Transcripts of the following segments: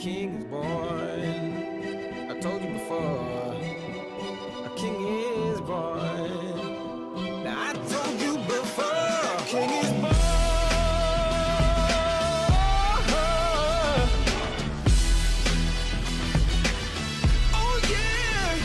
king is born. I told you before, a king is born. Now I told you before, a king is born. Oh yeah.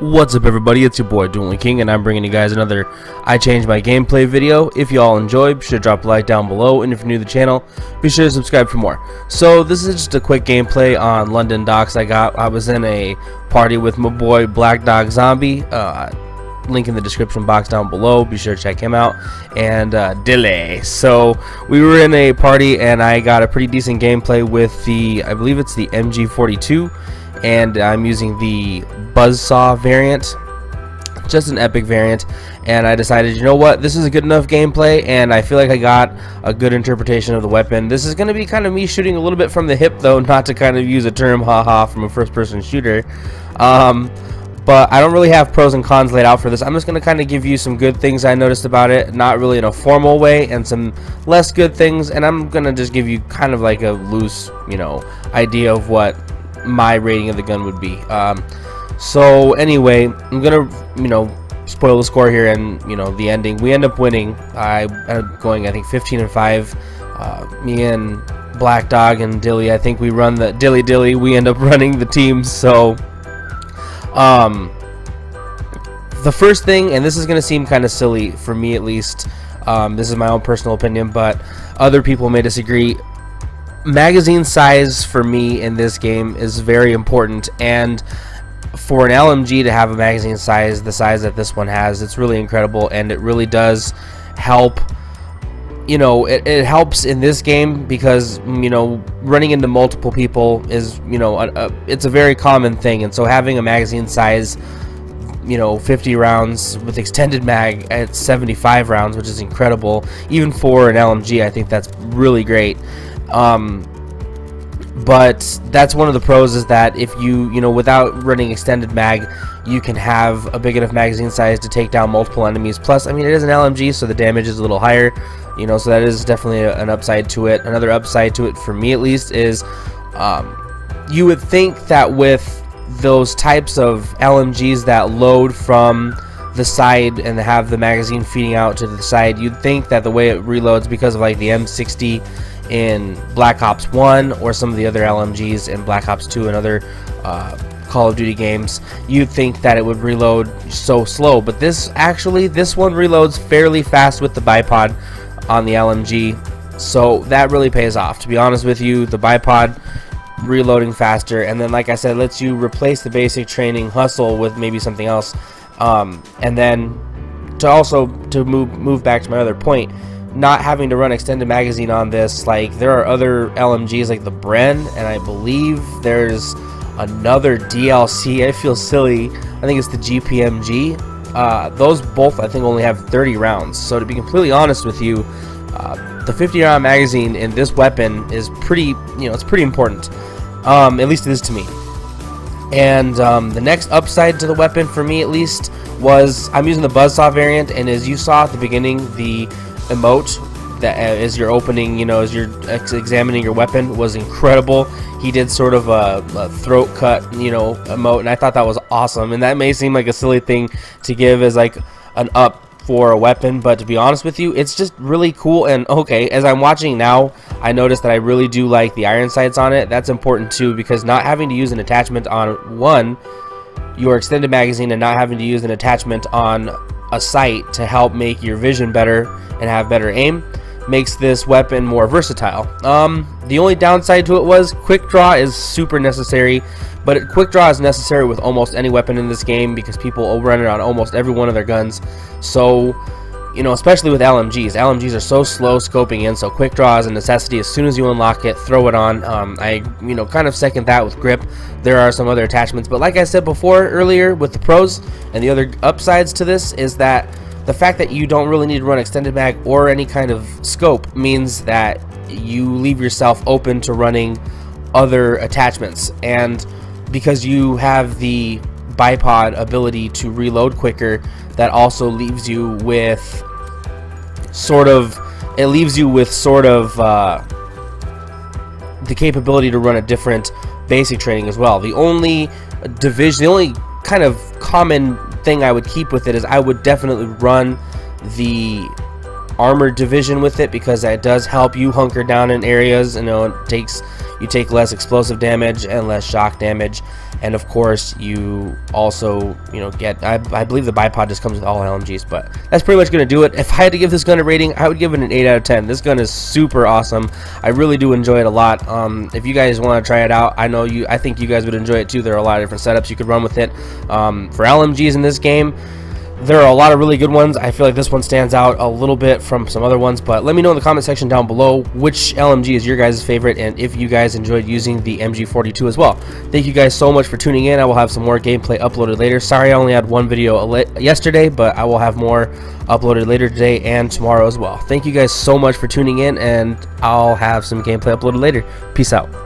What's up, everybody? It's your boy Dueling King, and I'm bringing you guys another iChange my gameplay video. If you all enjoyed, be sure to drop a like down below, and if you're new to the channel, be sure to subscribe for more. So this is just a quick gameplay on London docks. I was in a party with my boy Black Dog Zombie. Link in the description box down below. Be sure to check him out. And Dilly. So we were in a party, and I got a pretty decent gameplay with the, I believe it's the MG42. And I'm using the buzzsaw variant, just an epic variant, and I decided, you know what, this is a good enough gameplay, and I feel like I got a good interpretation of the weapon. This is going to be kind of me shooting a little bit from the hip, though, not to kind of use a term haha from a first-person shooter, but I don't really have pros and cons laid out for this. I'm just going to kind of give you some good things I noticed about it, not really in a formal way, and some less good things, and I'm going to just give you kind of like a loose, idea of what my rating of the gun would be. So anyway, I'm gonna spoil the score here, and the ending. We end up winning. I ended up going, I think, 15-5. Me and Black Dog and Dilly, I think we run the Dilly. We end up running the teams. So the first thing, and this is gonna seem kind of silly for me at least, this is my own personal opinion, but other people may disagree. Magazine size for me in this game is very important, and for an LMG to have a magazine size the size that this one has, it's really incredible, and it really does help. It helps in this game because running into multiple people is it's a very common thing, and so having a magazine size 50 rounds with extended mag at 75 rounds, which is incredible even for an LMG, I think that's really great. But that's one of the pros, is that if you without running extended mag, you can have a big enough magazine size to take down multiple enemies. Plus, I mean, it is an LMG, so the damage is a little higher, so that is definitely an upside to it. Another upside to it, for me at least, is you would think that with those types of LMGs that load from the side and have the magazine feeding out to the side, you'd think that the way it reloads, because of like the M60 in Black Ops 1 or some of the other LMGs in Black Ops 2 and other Call of Duty games, you'd think that it would reload so slow, but this one reloads fairly fast with the bipod on the LMG, so that really pays off. To be honest with you, the bipod reloading faster, and then, like I said, lets you replace the basic training hustle with maybe something else, and then to move back to my other point, not having to run extended magazine on this. Like, there are other LMGs like the Bren, and I believe there's another DLC, I feel silly, I think it's the GPMG. Those both, I think, only have 30 rounds. So to be completely honest with you, the 50 round magazine in this weapon is pretty, it's pretty important. At least it is to me. And the next upside to the weapon, for me at least, was I'm using the buzzsaw variant, and as you saw at the beginning, the emote that as you're opening, as you're examining your weapon, was incredible. He did sort of a throat cut, emote, and I thought that was awesome. And that may seem like a silly thing to give as like an up for a weapon, but to be honest with you, it's just really cool. And okay, as I'm watching now, I noticed that I really do like the iron sights on it. That's important too, because not having to use an attachment on your extended magazine, and not having to use an attachment on a sight to help make your vision better and have better aim, makes this weapon more versatile. The only downside to it was quick draw is super necessary, but quick draw is necessary with almost any weapon in this game because people will run it on almost every one of their guns. So especially with LMGs are so slow scoping in, so quick draw is a necessity. As soon as you unlock it, throw it on. I kind of second that with grip. There are some other attachments, but like I said before earlier with the pros and the other upsides to this, is that the fact that you don't really need to run extended mag or any kind of scope means that you leave yourself open to running other attachments, and because you have the bipod ability to reload quicker, that also leaves you with sort of it leaves you with sort of the capability to run a different basic training as well. The only kind of common thing I would keep with it is I would definitely run the armored division with it, because it does help you hunker down in areas. You take less explosive damage and less shock damage, and of course you also get, I believe the bipod just comes with all LMGs. But that's pretty much going to do it. If I had to give this gun a rating, I would give it an 8 out of 10. This gun is super awesome. I really do enjoy it a lot. If you guys want to try it out, I think you guys would enjoy it too. There are a lot of different setups you could run with it. For LMGs in this game, there are a lot of really good ones. I feel like this one stands out a little bit from some other ones, but let me know in the comment section down below which LMG is your guys' favorite, and if you guys enjoyed using the MG42 as well. Thank you guys so much for tuning in. I will have some more gameplay uploaded later. Sorry I only had one video yesterday, but I will have more uploaded later today and tomorrow as well. Thank you guys so much for tuning in, and I'll have some gameplay uploaded later. Peace out.